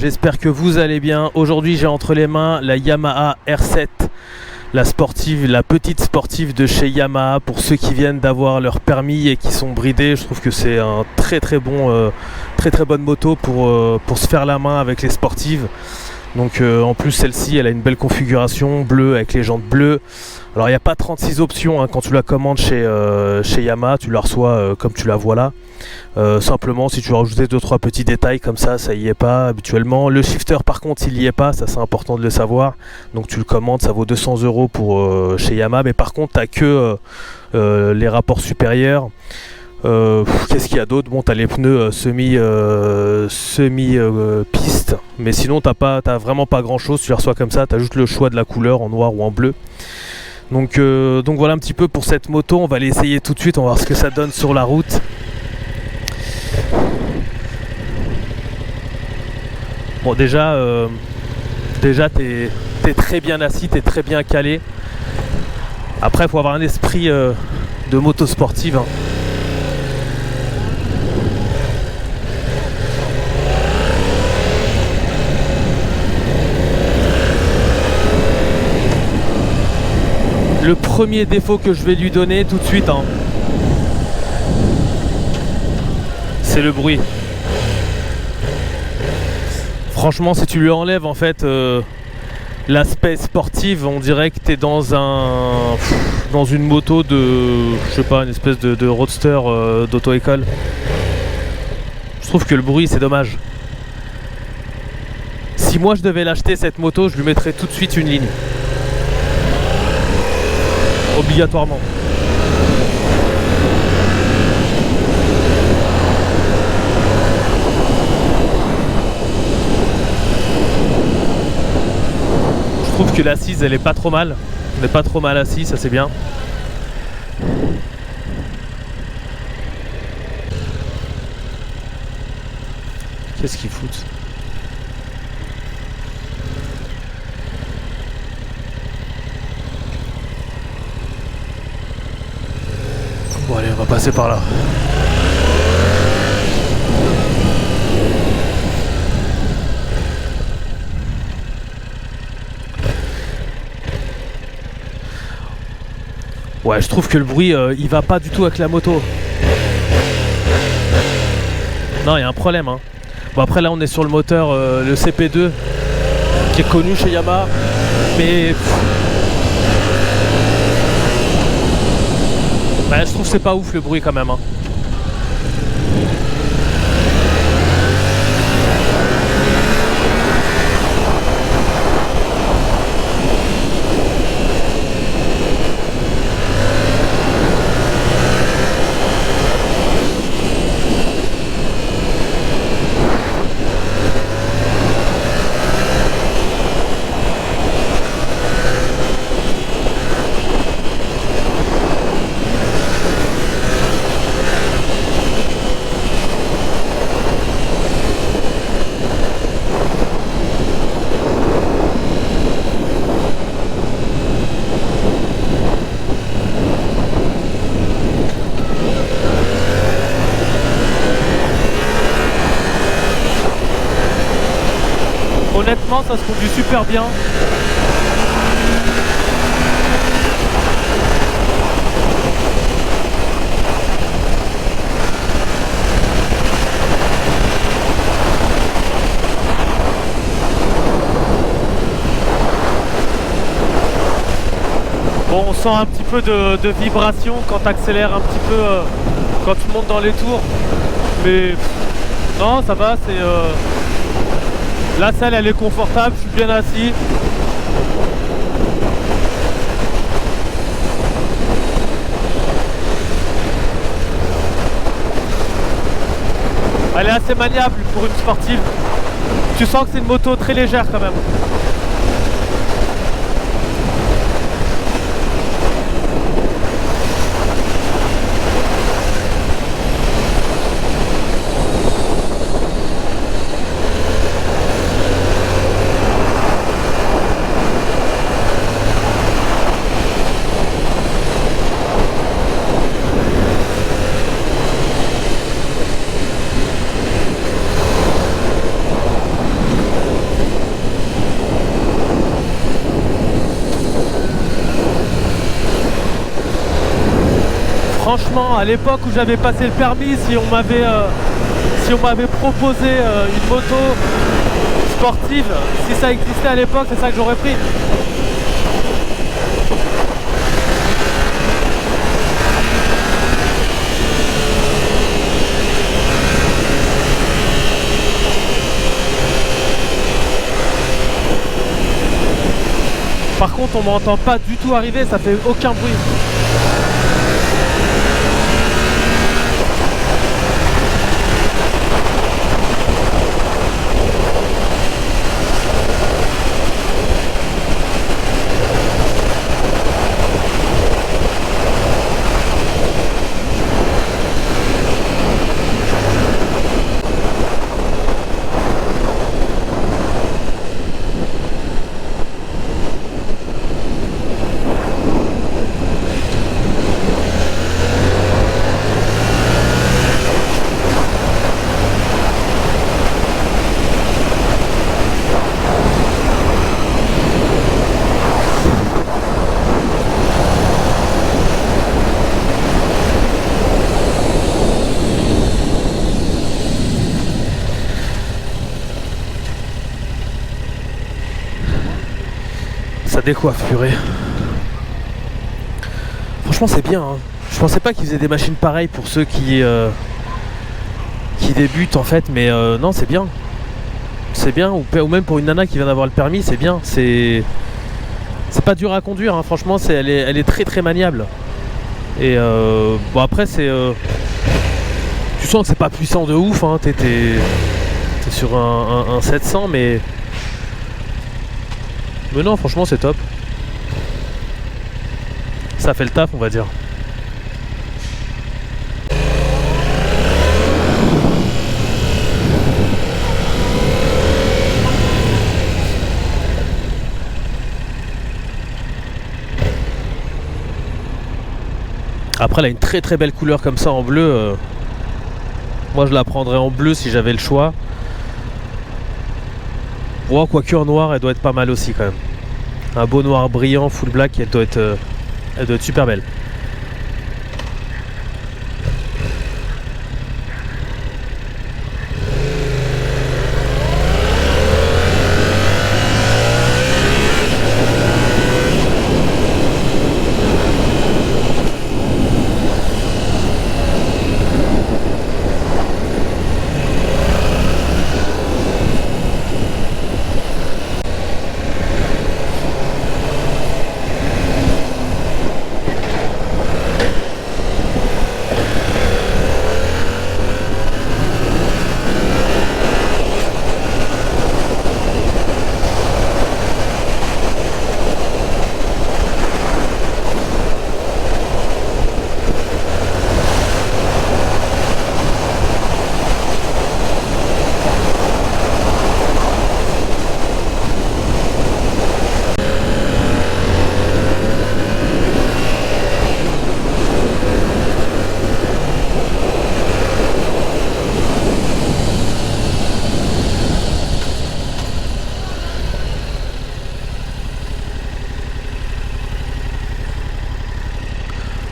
J'espère que vous allez bien. Aujourd'hui j'ai entre les mains la Yamaha R7, la sportive, la petite sportive de chez Yamaha. Pour ceux qui viennent d'avoir leur permis et qui sont bridés, je trouve que c'est un très bonne moto pour se faire la main avec les sportives. Donc en plus celle-ci elle a une belle configuration bleue avec les jantes bleues. Alors il n'y a pas 36 options quand tu la commandes chez Yamaha, tu la reçois comme tu la vois là. Simplement si tu veux rajouter 2-3 petits détails comme ça y est pas habituellement. Le shifter par contre il y est pas, ça c'est important de le savoir. Donc tu le commandes, ça vaut 200 € pour chez Yamaha, mais par contre tu n'as que les rapports supérieurs. Qu'est-ce qu'il y a d'autre? Bon, t'as les pneus semi piste, mais sinon t'as vraiment pas grand chose. Tu les reçois comme ça, t'as juste le choix de la couleur en noir ou en bleu. Donc voilà un petit peu pour cette moto. On va l'essayer tout de suite, on va voir ce que ça donne sur la route. Bon, déjà t'es très bien assis, t'es très bien calé. Après il faut avoir un esprit de moto sportive. Le premier défaut que je vais lui donner tout de suite, c'est le bruit. Franchement, si tu lui enlèves en fait l'aspect sportif, on dirait que tu es dans une moto de, je sais pas, une espèce de roadster d'auto-école. Je trouve que le bruit, c'est dommage. Si moi je devais l'acheter cette moto, je lui mettrais tout de suite une ligne. Obligatoirement. Je trouve que l'assise elle est pas trop mal. On n'est pas trop mal assis, ça c'est bien. Qu'est-ce qu'ils foutent? Bon allez, on va passer par là. Ouais, je trouve que le bruit, il va pas du tout avec la moto. Non, il y a un problème. Bon après là, on est sur le moteur, le CP2, qui est connu chez Yamaha, mais ouais, je trouve que c'est pas ouf le bruit quand même. Honnêtement, ça se conduit super bien. Bon, on sent un petit peu de vibration quand tu accélères un petit peu, quand tu montes dans les tours. Mais non, ça va, c'est... La selle elle est confortable, je suis bien assis. Elle est assez maniable pour une sportive. Tu sens que c'est une moto très légère quand même. Franchement, à l'époque où j'avais passé le permis, si on m'avait proposé une moto sportive, si ça existait à l'époque, c'est ça que j'aurais pris. Par contre, on m'entend pas du tout arriver, ça fait aucun bruit. Ça décoiffe, purée. Franchement, c'est bien. Hein. Je pensais pas qu'ils faisaient des machines pareilles pour ceux qui débutent en fait, mais non, c'est bien. C'est bien, ou même pour une nana qui vient d'avoir le permis, c'est bien. C'est pas dur à conduire, hein. Franchement, elle est très très maniable. Et bon, après, c'est. Tu sens que c'est pas puissant de ouf, hein. T'es sur un 700, mais non, franchement, c'est top. Ça fait le taf, on va dire. Après, elle a une très très belle couleur comme ça en bleu. Moi, je la prendrais en bleu si j'avais le choix. Bon, quoique en noir, elle doit être pas mal aussi quand même. Un beau noir brillant, full black, elle doit être super belle.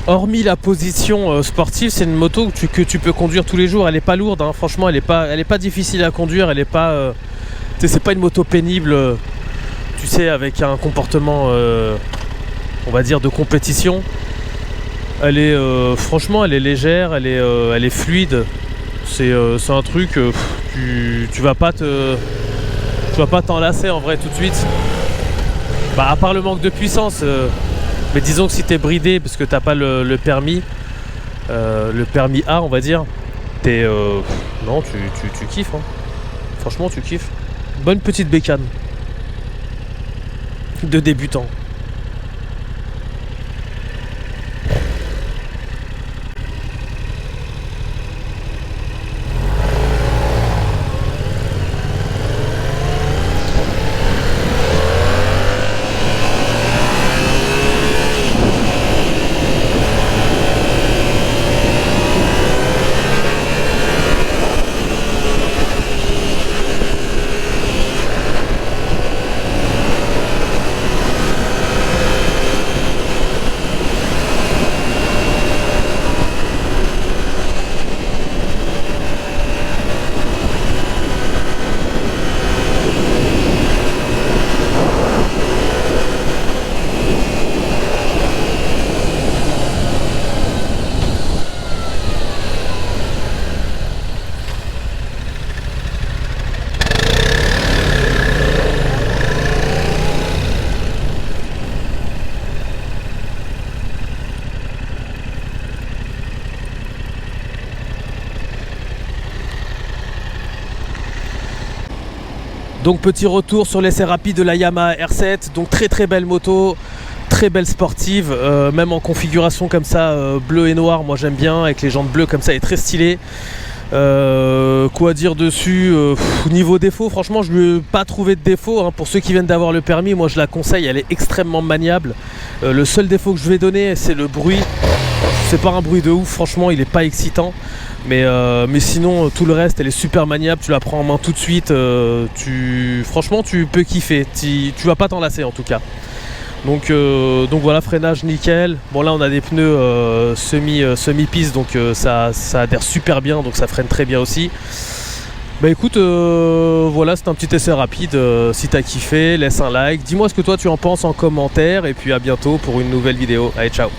Hormis la position sportive, c'est une moto que tu peux conduire tous les jours. Elle est pas lourde, hein. Franchement, elle est pas difficile à conduire. Elle est pas, c'est pas une moto pénible, tu sais, avec un comportement, on va dire, de compétition. Elle est, franchement, elle est légère, elle est fluide. C'est un truc, tu vas pas t'en lasser en vrai tout de suite. Bah, à part le manque de puissance. Mais disons que si t'es bridé parce que t'as pas le permis A, on va dire, non, tu kiffes, hein. Franchement, tu kiffes. Bonne petite bécane de débutant. Donc petit retour sur l'essai rapide de la Yamaha R7, donc très belle moto, très belle sportive, même en configuration comme ça, bleu et noir, moi j'aime bien, avec les jantes bleues comme ça, elle est très stylée. Quoi dire dessus, niveau défaut, franchement je ne lui ai pas trouvé de défaut, hein. Pour ceux qui viennent d'avoir le permis, moi je la conseille, elle est extrêmement maniable. Le seul défaut que je vais donner, c'est le bruit. C'est pas un bruit de ouf, franchement il est pas excitant, mais sinon tout le reste, elle est super maniable, tu la prends en main tout de suite, franchement tu peux kiffer, tu vas pas t'en lasser en tout cas. Donc voilà, freinage nickel. Bon là on a des pneus semi-piste, donc ça adhère super bien, donc ça freine très bien aussi. Bah écoute, voilà, c'est un petit essai rapide. Si t'as kiffé, laisse un like, dis-moi ce que toi tu en penses en commentaire, et puis à bientôt pour une nouvelle vidéo. Allez, ciao.